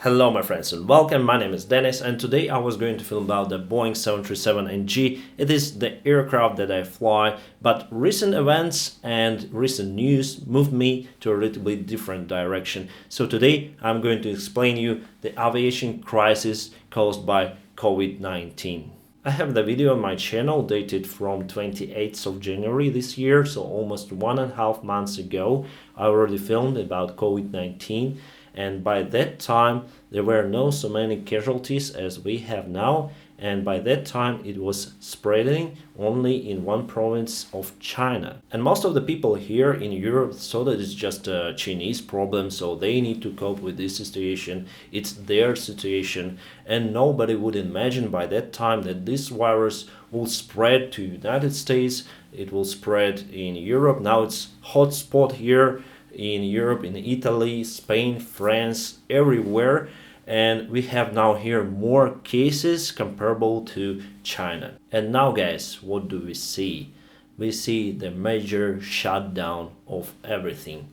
Hello my friends and welcome, my name is Dennis and today I was going to film about the Boeing 737NG. It is the aircraft that I fly, but recent events and recent news moved me to a little bit different direction. So today I'm going to explain you the aviation crisis caused by COVID-19. I have the video on my channel dated from 28th of January this year, so almost 1.5 months ago I already filmed about COVID-19. And by that time there were no so many casualties as we have now, and by that time it was spreading only in one province of China. And most of the people here in Europe thought that it's just a Chinese problem, so they need to cope with this situation, it's their situation, and nobody would imagine by that time that this virus will spread to United States, it will spread in Europe. Now it's hot spot here in Europe, in Italy, Spain, France, everywhere, and we have now here more cases comparable to China. And now guys, what do we see? We see the major shutdown of everything.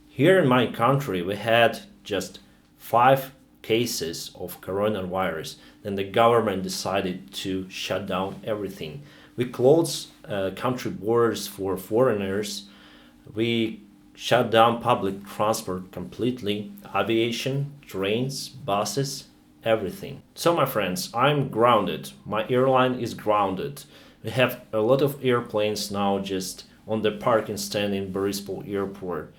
Here in my country we had just 5 cases of coronavirus. Then the government decided to shut down everything. We closed country borders for foreigners. We shut down public transport completely, aviation, trains, buses, everything. So my friends, I'm grounded. My airline is grounded. We have a lot of airplanes now just on the parking stand in Borispol airport.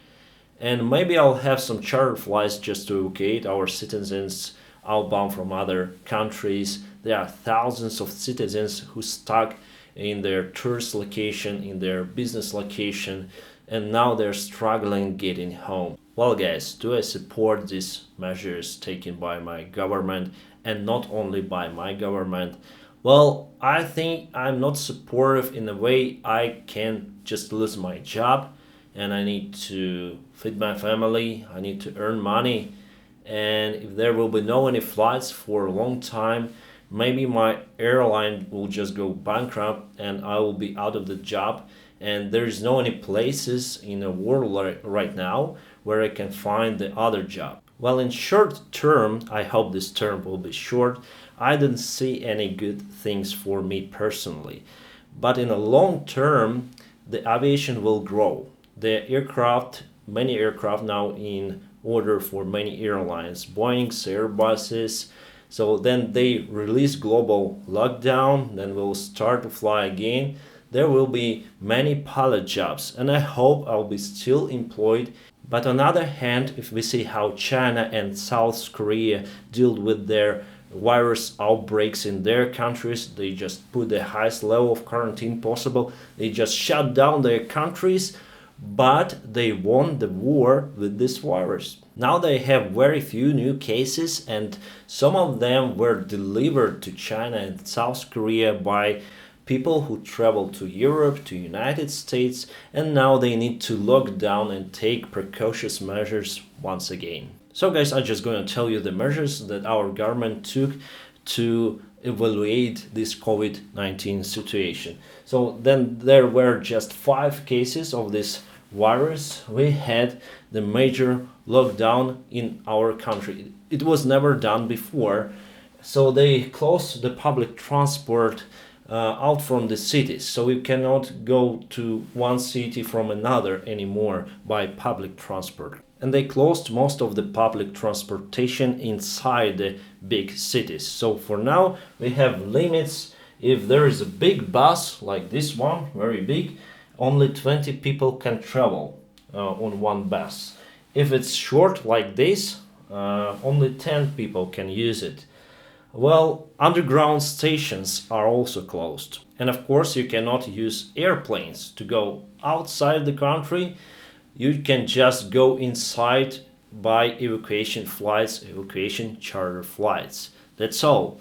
And maybe I'll have some charter flights just to evacuate our citizens outbound from other countries. There are thousands of citizens who stuck in their tourist location, in their business location, and now they're struggling getting home. Well guys, do I support these measures taken by my government, and not only by my government? Well, I think I'm not supportive in a way. I can just lose my job and I need to feed my family, I need to earn money, and if there will be no any flights for a long time, maybe my airline will just go bankrupt and I will be out of the job. And there is no any places in the world right now where I can find the other job. Well, in short term, I hope this term will be short, I don't see any good things for me personally. But in a long term, the aviation will grow. The aircraft, many aircraft now in order for many airlines, Boeings, Airbuses. So then they release global lockdown, then we'll start to fly again. There will be many pilot jobs and I hope I'll be still employed. But on the other hand, if we see how China and South Korea deal with their virus outbreaks in their countries, they just put the highest level of quarantine possible, they just shut down their countries, but they won the war with this virus. Now they have very few new cases and some of them were delivered to China and South Korea by people who travel to Europe, to United States, and now they need to lock down and take precautionary measures once again. So guys, I'm just going to tell you the measures that our government took to evaluate this COVID-19 situation. So then there were just 5 cases of this virus. We had the major lockdown in our country. It was never done before. So they closed the public transport out from the cities, so we cannot go to one city from another anymore by public transport. And they closed most of the public transportation inside the big cities. So for now we have limits. If there is a big bus like this one, very big, only 20 people can travel on one bus. If it's short like this, only 10 people can use it. Well, underground stations are also closed. And of course you cannot use airplanes to go outside the country. You can just go inside by evacuation flights, evacuation charter flights. That's all.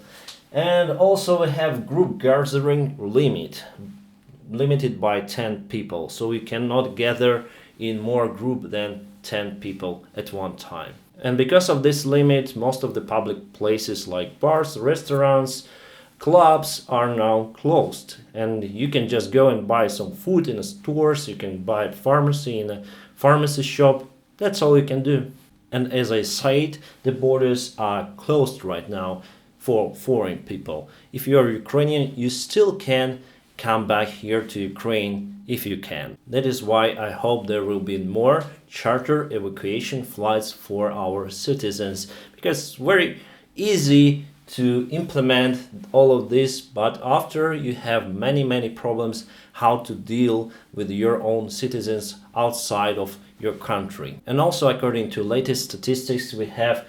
And also we have group gathering limited by 10 people. So we cannot gather in more group than 10 people at one time. And because of this limit, most of the public places like bars, restaurants, clubs are now closed. And you can just go and buy some food in the stores, you can buy at pharmacy in a pharmacy shop. That's all you can do. And as I said, the borders are closed right now for foreign people. If you are Ukrainian, you still can come back here to Ukraine if you can. That is why I hope there will be more charter evacuation flights for our citizens, because it's very easy to implement all of this, but after you have many problems how to deal with your own citizens outside of your country. And also, according to latest statistics, we have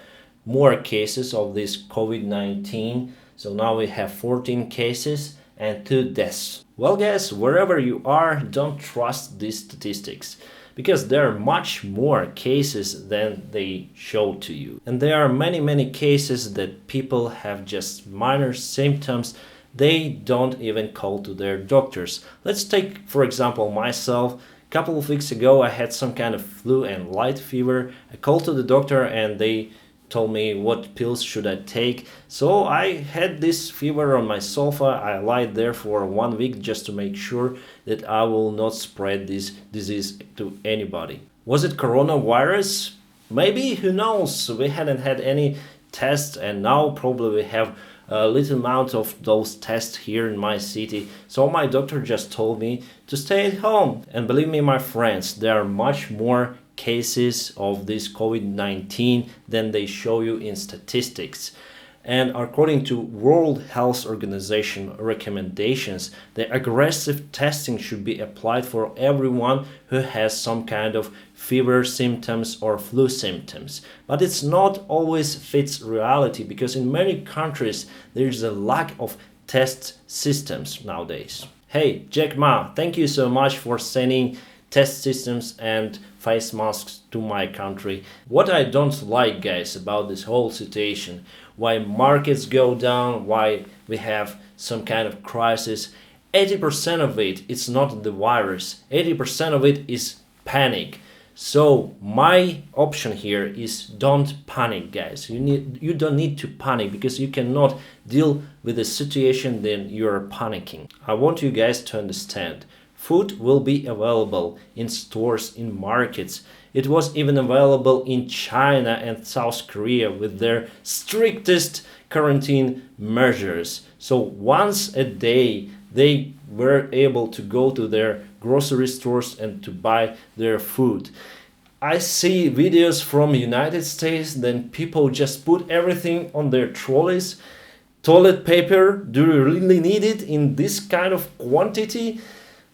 more cases of this COVID-19. So now we have 14 cases and 2 deaths. Well guys, wherever you are, don't trust these statistics, because there are much more cases than they show to you. And there are many cases that people have just minor symptoms. They don't even call to their doctors. Let's take, for example, myself. A couple of weeks ago, I had some kind of flu and light fever. I called to the doctor and they told me what pills should I take. So I had this fever on my sofa. I lied there for 1 week just to make sure that I will not spread this disease to anybody. Was it coronavirus? Maybe, who knows? We hadn't had any tests, and now probably we have a little amount of those tests here in my city. So my doctor just told me to stay at home. And believe me, my friends, there are much more cases of this COVID-19 than they show you in statistics. And according to World Health Organization recommendations, the aggressive testing should be applied for everyone who has some kind of fever symptoms or flu symptoms. But it's not always fits reality, because in many countries there is a lack of test systems nowadays. Hey, Jack Ma, thank you so much for sending test systems and face masks to my country. What I don't like, guys, about this whole situation, why markets go down, why we have some kind of crisis, 80% of it is not the virus, 80% of it is panic. So my option here is don't panic, guys. You don't need to panic, because you cannot deal with the situation then you're panicking. I want you guys to understand. Food will be available in stores, in markets. It was even available in China and South Korea with their strictest quarantine measures. So once a day they were able to go to their grocery stores and to buy their food. I see videos from United States, then people just put everything on their trolleys. Toilet paper, do you really need it in this kind of quantity?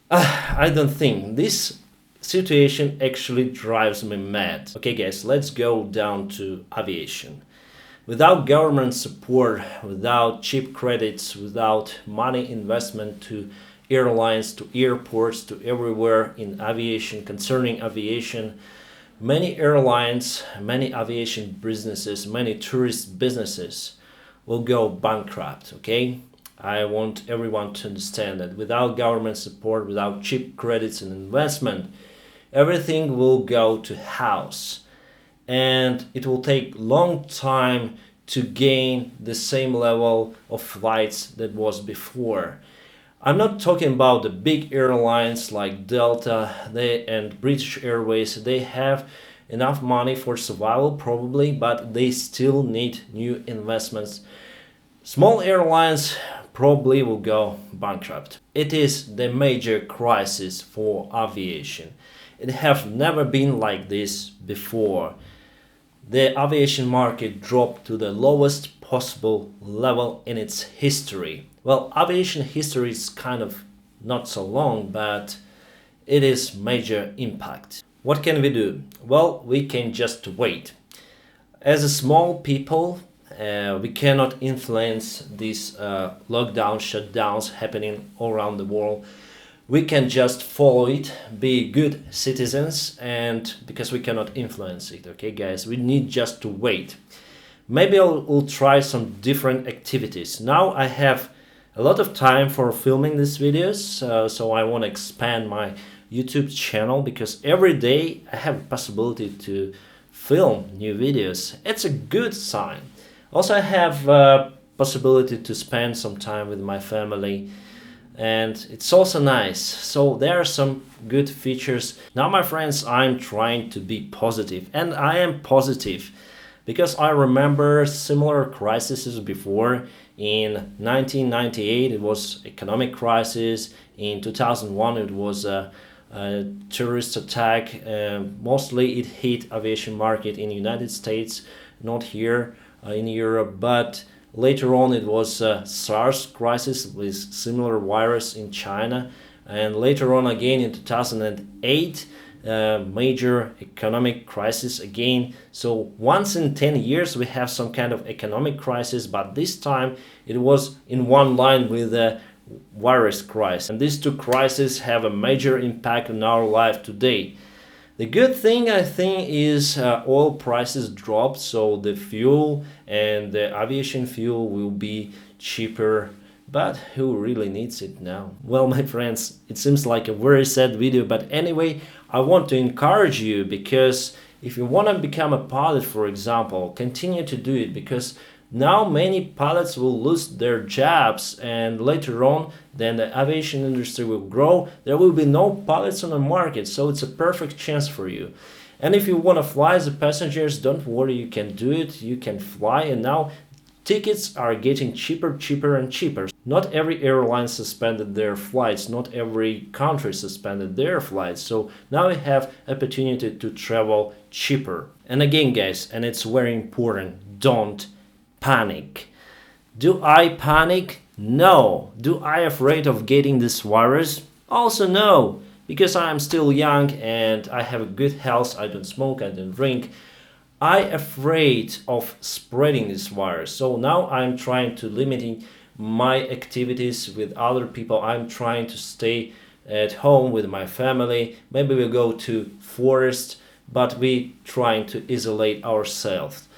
I don't think. This situation actually drives me mad. Okay guys, let's go down to aviation. Without government support, without cheap credits, without money investment to airlines, to airports, to everywhere in aviation, concerning aviation, many airlines, many aviation businesses, many tourist businesses will go bankrupt, okay? I want everyone to understand that without government support, without cheap credits and investment, everything will go to house. And it will take long time to gain the same level of flights that was before. I'm not talking about the big airlines like Delta and British Airways. They have enough money for survival probably, but they still need new investments. Small airlines probably will go bankrupt. It is the major crisis for aviation. It have never been like this before. The aviation market dropped to the lowest possible level in its history. Well, aviation history is kind of not so long, but it is major impact. What can we do? Well, we can just wait. As a small people, we cannot influence these lockdowns, shutdowns happening all around the world. We can just follow it, be good citizens, and because we cannot influence it, okay guys, we need just to wait. Maybe I'll try some different activities. Now I have a lot of time for filming these videos, so I want to expand my YouTube channel, because every day I have a possibility to film new videos. It's a good sign. Also, I have possibility to spend some time with my family. and it's also nice. So there are some good features. Now my friends, I'm trying to be positive, and I am positive because I remember similar crises before. In 1998 it was economic crisis, in 2001 it was a terrorist attack. Mostly it hit aviation market in the United States, not here in Europe, but later on it was SARS crisis with similar virus in China, and later on again in 2008 major economic crisis again. So once in 10 years we have some kind of economic crisis, but this time it was in one line with the virus crisis, and these two crises have a major impact on our life today. The good thing I think is oil prices dropped, so the fuel and the aviation fuel will be cheaper. But who really needs it now? Well, my friends, it seems like a very sad video, but anyway, I want to encourage you, because if you want to become a pilot, for example, continue to do it, because now many pilots will lose their jobs, and later on then the aviation industry will grow. There will be no pilots on the market, so it's a perfect chance for you. And if you want to fly as a passengers, don't worry, you can do it, you can fly. And now tickets are getting cheaper and cheaper. Not every airline suspended their flights, not every country suspended their flights, so now we have opportunity to travel cheaper. And again guys, and it's very important, don't panic. Do I panic? No. Do I afraid of getting this virus? Also no, because I am still young and I have a good health, I don't smoke, I don't drink. I afraid of spreading this virus, so now I'm trying to limiting my activities with other people. I'm trying to stay at home with my family. Maybe we'll go to forest, but we trying to isolate ourselves.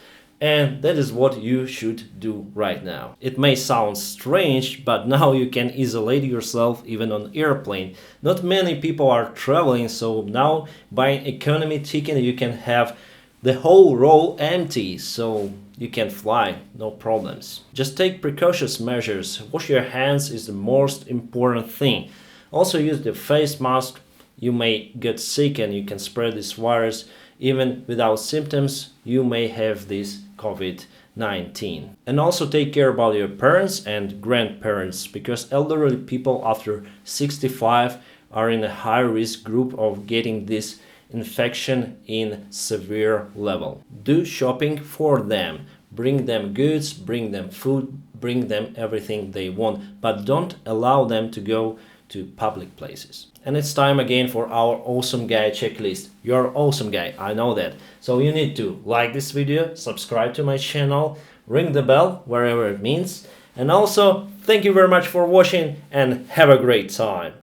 And that is what you should do right now. It may sound strange, but now you can isolate yourself even on airplane. Not many people are traveling, so now buying economy ticket you can have the whole row empty, so you can fly, no problems. Just take precautionary measures. Wash your hands is the most important thing. Also use the face mask. You may get sick and you can spread this virus. Even without symptoms, you may have this COVID-19. And also take care about your parents and grandparents, because elderly people after 65 are in a high risk group of getting this infection in severe level. Do shopping for them. Bring them goods, bring them food, bring them everything they want, but don't allow them to go to public places. And it's time again for our awesome guy checklist. You're awesome guy, I know that. So you need to like this video, subscribe to my channel, ring the bell wherever it means, and also thank you very much for watching and have a great time.